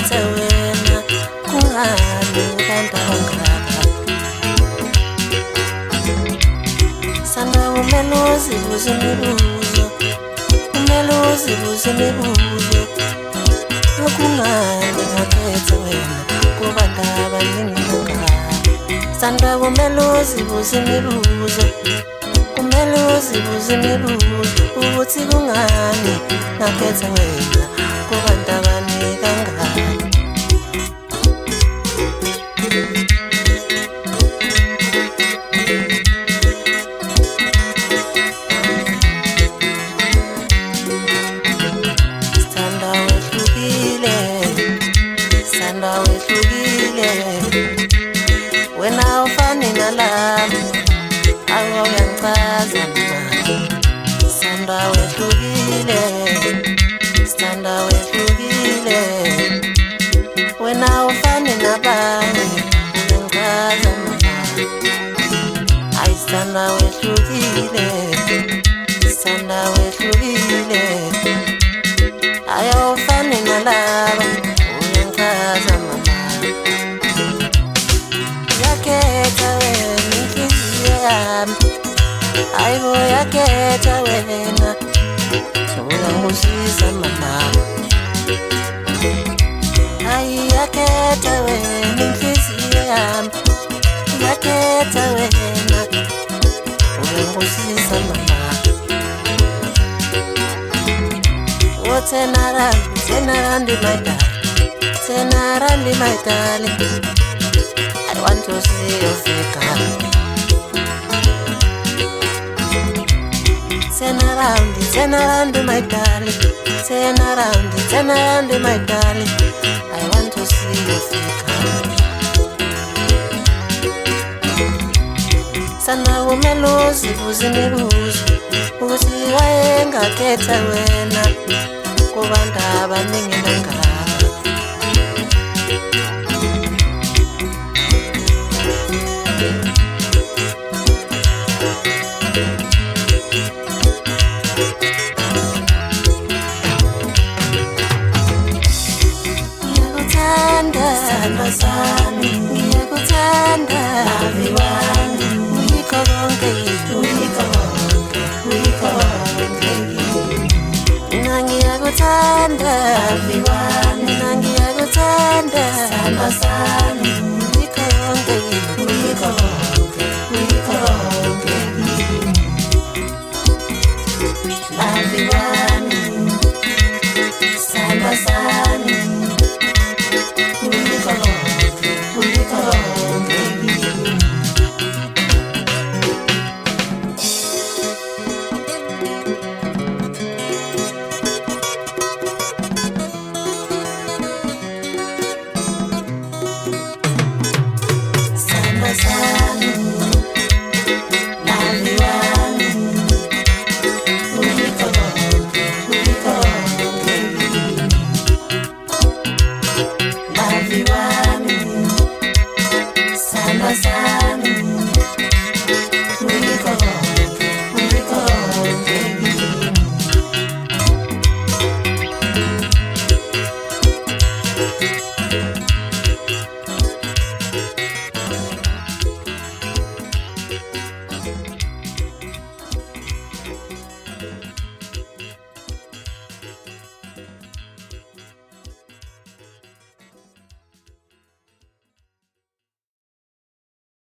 ngakhetha wena kungani kanti awangaka sanda umeluzi uzimibuzo umeluzi uzimibuzo kungani ngakhetha wena kubantu abaningi kangaka sanda umeluzi uzimibuzo umeluzi uzimibuzo ukuthi kungani ngakhetha wena kubantu abaningi kangaka wena ufani nalami awuyangichaza sanda wehlukile sanda wehlukile wena ufani nabanye uyangichaza ayi sanda wehlukile sanda wehlukile ayawufani nalaba uyangichaza yakhetha wena inhliziyo yami ayibo yakhetha wena uyangisiza mama ayi yakhetha wena inhliziyo yami yakhetha wena uyangisiza mama tenarandi my darling I want to see your figure. Turn around, my darling. Turn around, my darling. I want to see your figure. Sana umeluzi uzimibuzo ukuthi wayengakhetha wena kubantu abaningi kangaka ngiyakutanda lavi wami uyikho konke mina ngiyakutanda lavi wami mina ngiyakutanda samba sami uyikho konke lavi wami